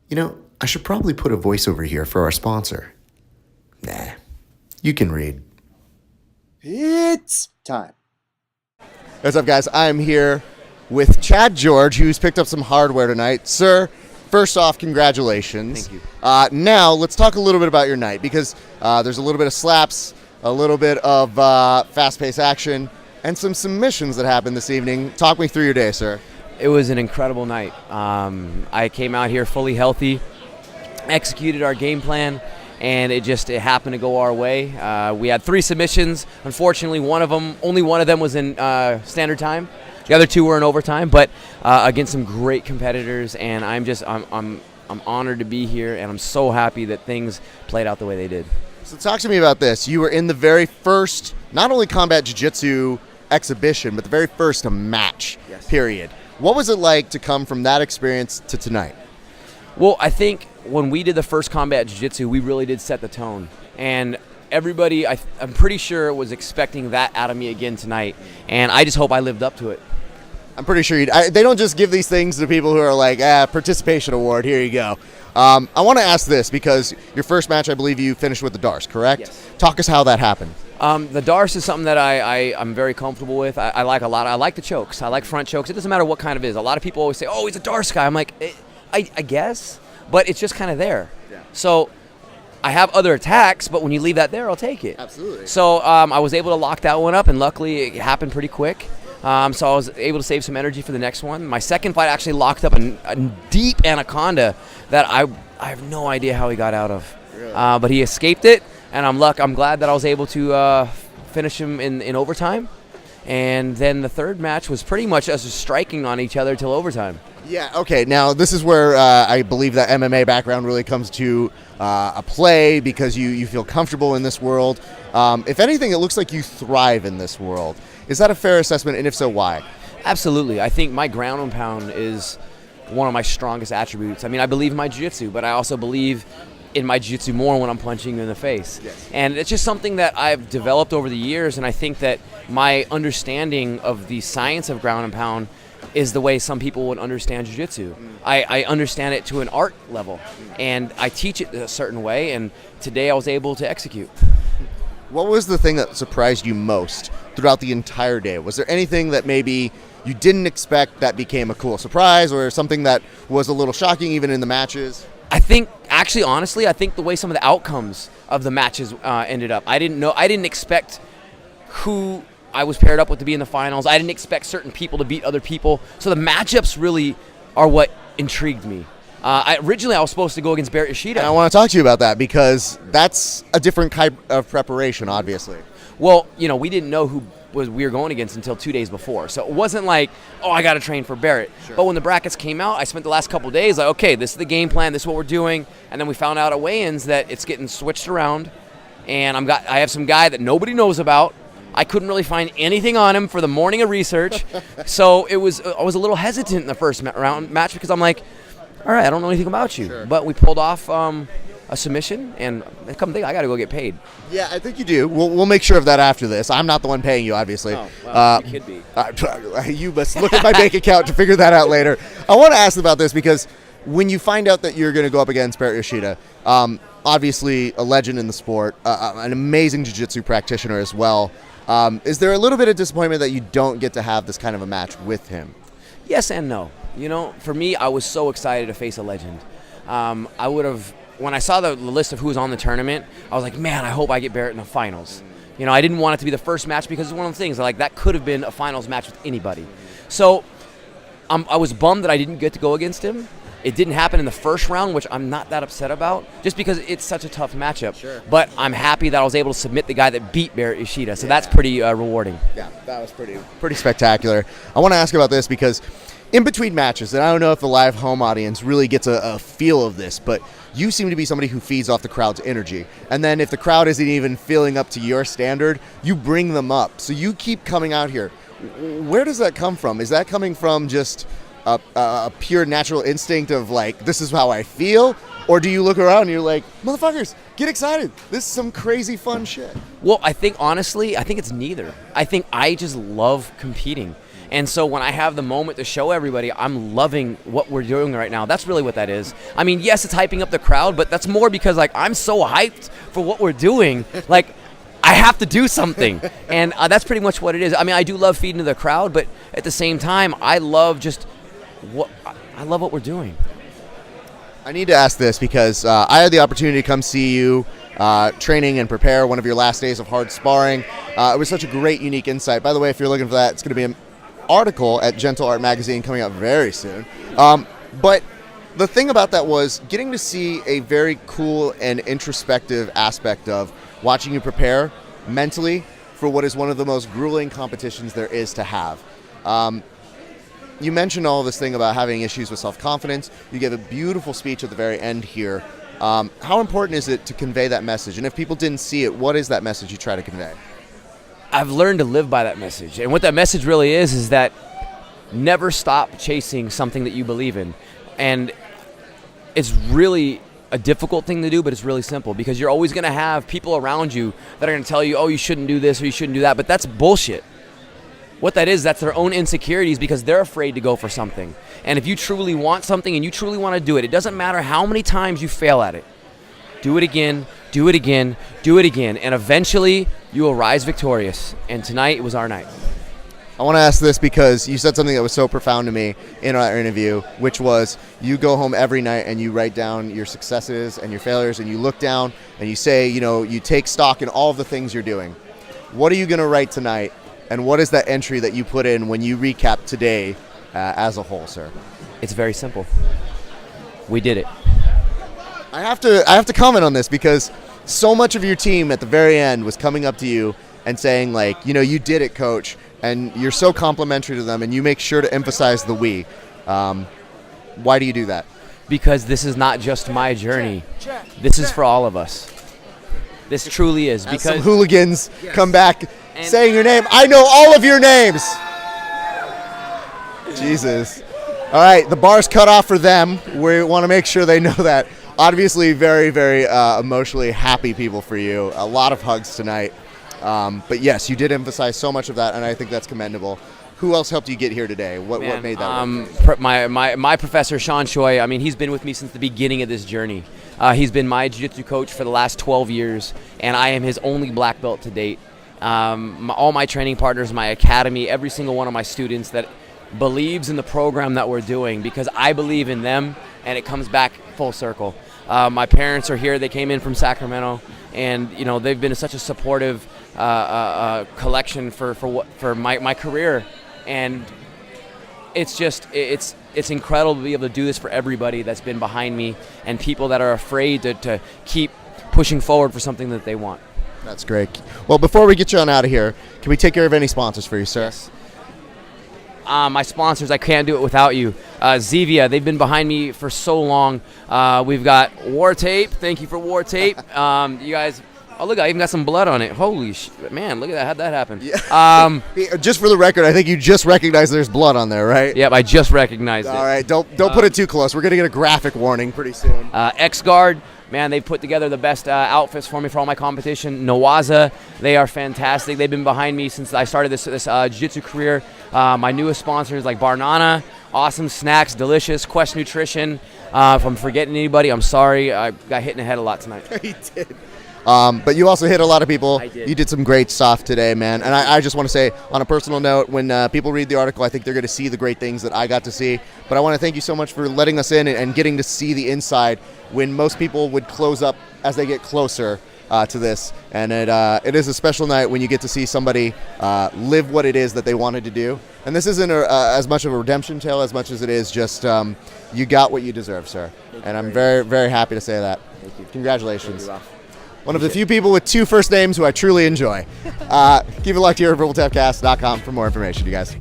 You know, I should probably put a voiceover here for our sponsor. Nah, you can read. It's time. What's up, guys? I'm here with Chad George, who's picked up some hardware tonight. Sir, first off, congratulations. Thank you. Now, let's talk a little bit about your night, because there's a little bit of slaps, a little bit of fast-paced action, and some submissions that happened this evening. Talk me through your day, sir. It was an incredible night. I came out here fully healthy, executed our game plan, and it happened to go our way. We had 3 submissions. Unfortunately, only one of them was in standard time. The other 2 were in overtime, but against some great competitors, and I'm honored to be here, and I'm so happy that things played out the way they did. So talk to me about this. You were in the very first, not only Combat Jiu Jitsu exhibition, but the very first match, period. What was it like to come from that experience to tonight? Well, I think when we did the first Combat Jiu Jitsu, we really did set the tone. And everybody, I'm pretty sure, was expecting that out of me again tonight. And I just hope I lived up to it. I'm pretty sure they don't just give these things to people who are like, participation award, here you go. I want to ask this, because your first match, I believe you finished with the Dars, correct? Yes. Talk us how that happened. The Dars is something that I'm very comfortable with. I like a lot. I like the chokes. I like front chokes. It doesn't matter what kind of it is. A lot of people always say, oh, he's a Dars guy. I'm like, I guess, but it's just kind of there. Yeah. So I have other attacks, but when you leave that there, I'll take it. Absolutely. So I was able to lock that one up, and luckily it happened pretty quick. So I was able to save some energy for the next one. My second fight actually locked up a deep anaconda that I have no idea how he got out of. Really? But he escaped it, and I'm glad that I was able to finish him in overtime. And then the third match was pretty much us striking on each other till overtime. Yeah, okay. Now, this is where I believe that MMA background really comes to a play, because you feel comfortable in this world. If anything, it looks like you thrive in this world. Is that a fair assessment, and if so, why? Absolutely. I think my ground and pound is one of my strongest attributes. I mean, I believe in my jiu-jitsu, but I also believe in my jiu-jitsu more when I'm punching you in the face. Yes. And it's just something that I've developed over the years, and I think that my understanding of the science of ground and pound is the way some people would understand jiu-jitsu. I understand it to an art level, and I teach it a certain way, and today I was able to execute. What was the thing that surprised you most throughout the entire day? Was there anything that maybe you didn't expect that became a cool surprise, or something that was a little shocking even in the matches? I think, actually, honestly, I think the way some of the outcomes of the matches ended up. I didn't expect who I was paired up with to be in the finals. I didn't expect certain people to beat other people. So the matchups really are what intrigued me. Originally, I was supposed to go against Barrett Yoshida. And I want to talk to you about that, because that's a different kind of preparation, obviously. Well, we didn't know who we were going against until 2 days before. So it wasn't like, oh, I got to train for Barrett. Sure. But when the brackets came out, I spent the last couple of days like, okay, this is the game plan, this is what we're doing. And then we found out at weigh-ins that it's getting switched around. And I have some guy that nobody knows about. I couldn't really find anything on him for the morning of research. So I was a little hesitant in the first round match, because I'm like, all right, I don't know anything about you. Sure. But we pulled off a submission, and come think, I got to go get paid. Yeah, I think you do. We'll make sure of that after this. I'm not the one paying you, obviously. Oh, well, you could be. You must look at my bank account to figure that out later. I want to ask about this, because when you find out that you're going to go up against Barrett Yoshida, obviously a legend in the sport, an amazing jiu-jitsu practitioner as well, is there a little bit of disappointment that you don't get to have this kind of a match with him? Yes and no. For me, I was so excited to face a legend. I would have, when I saw the list of who was on the tournament, I was like, man, I hope I get Barrett in the finals. I didn't want it to be the first match, because it's one of the things, like, that could have been a finals match with anybody. So I was bummed that I didn't get to go against him. It didn't happen in the first round, which I'm not that upset about, just because it's such a tough matchup. Sure. But I'm happy that I was able to submit the guy that beat Barrett Yoshida, so that's pretty rewarding. Yeah, that was pretty spectacular. I want to ask about this, because in between matches, and I don't know if the live home audience really gets a feel of this, but you seem to be somebody who feeds off the crowd's energy. And then if the crowd isn't even feeling up to your standard, you bring them up. So you keep coming out here. Where does that come from? Is that coming from just a pure natural instinct of, like, this is how I feel? Or do you look around and you're like, motherfuckers, get excited. This is some crazy fun shit. Well, I think, honestly, it's neither. I think I just love competing. And so when I have the moment to show everybody I'm loving what we're doing right now, that's really what that is. I mean, yes, it's hyping up the crowd, but that's more because like I'm so hyped for what we're doing. Like I have to do something. And that's pretty much what it is. I mean, I do love feeding to the crowd, but at the same time, I love what we're doing. I need to ask this because I had the opportunity to come see you training and prepare one of your last days of hard sparring. It was such a great, unique insight. By the way, if you're looking for that, it's going to be an article at Gentle Art Magazine coming out very soon. But the thing about that was getting to see a very cool and introspective aspect of watching you prepare mentally for what is one of the most grueling competitions there is to have. You mentioned all this thing about having issues with self-confidence. You gave a beautiful speech at the very end here. How important is it to convey that message? And if people didn't see it, what is that message you try to convey? I've learned to live by that message. And what that message really is that never stop chasing something that you believe in. And it's really a difficult thing to do, but it's really simple because you're always going to have people around you that are going to tell you, oh, you shouldn't do this or you shouldn't do that. But that's bullshit. What that is, that's their own insecurities because they're afraid to go for something. And if you truly want something and you truly want to do it, it doesn't matter how many times you fail at it. Do it again, do it again, do it again. And eventually, you will rise victorious. And tonight, it was our night. I want to ask this because you said something that was so profound to me in our interview, which was you go home every night and you write down your successes and your failures and you look down and you say, you take stock in all of the things you're doing. What are you going to write tonight? And what is that entry that you put in when you recap today as a whole, sir? It's very simple. We did it. I have to comment on this because so much of your team at the very end was coming up to you and saying like, you did it, coach, and you're so complimentary to them and you make sure to emphasize the we. Why do you do that? Because this is not just my journey. This is for all of us. This truly is. As because some hooligans Yes. come back And- saying your name. I know all of your names. Jesus. All right, the bar's cut off for them. We want to make sure they know that. Obviously, very, very emotionally happy people for you. A lot of hugs tonight. But yes, you did emphasize so much of that, and I think that's commendable. Who else helped you get here today? What made that work? My professor, Sean Choi, I mean, he's been with me since the beginning of this journey. He's been my jiu-jitsu coach for the last 12 years, and I am his only black belt to date. All my training partners, my academy, every single one of my students that believes in the program that we're doing because I believe in them, and it comes back full circle. My parents are here. They came in from Sacramento, and they've been such a supportive collection for my career, and it's incredible to be able to do this for everybody that's been behind me and people that are afraid to keep pushing forward for something that they want. That's great. Well, before we get you on out of here, can we take care of any sponsors for you, sir? Yes. My sponsors, I can't do it without you. Zevia, they've been behind me for so long. We've got War Tape. Thank you for War Tape. You guys, oh, look, I even got some blood on it. Holy man, look at that. How'd that happen? Yeah. Just for the record, I think you just recognized there's blood on there, right? Yep, I just recognized it. All right, don't put it too close. We're going to get a graphic warning pretty soon. X-Guard, man, they've put together the best outfits for me for all my competition. Nawaza, they are fantastic. They've been behind me since I started this jiu-jitsu career. My newest sponsors like Barnana, awesome snacks, delicious. Quest Nutrition. If I'm forgetting anybody, I'm sorry. I got hit in the head a lot tonight. He did. But you also hit a lot of people. I did. You did some great stuff today, man. And I just want to say, on a personal note, when people read the article, I think they're going to see the great things that I got to see. But I want to thank you so much for letting us in and getting to see the inside when most people would close up as they get closer to this. And it is a special night when you get to see somebody live what it is that they wanted to do. And this isn't as much of a redemption tale as much as it is just you got what you deserve, sir. And I'm very, very happy to say that. Thank you. Congratulations. Thank you, One of the few people with two first names who I truly enjoy. Keep it locked here at VerbalTapCast.com for more information, you guys.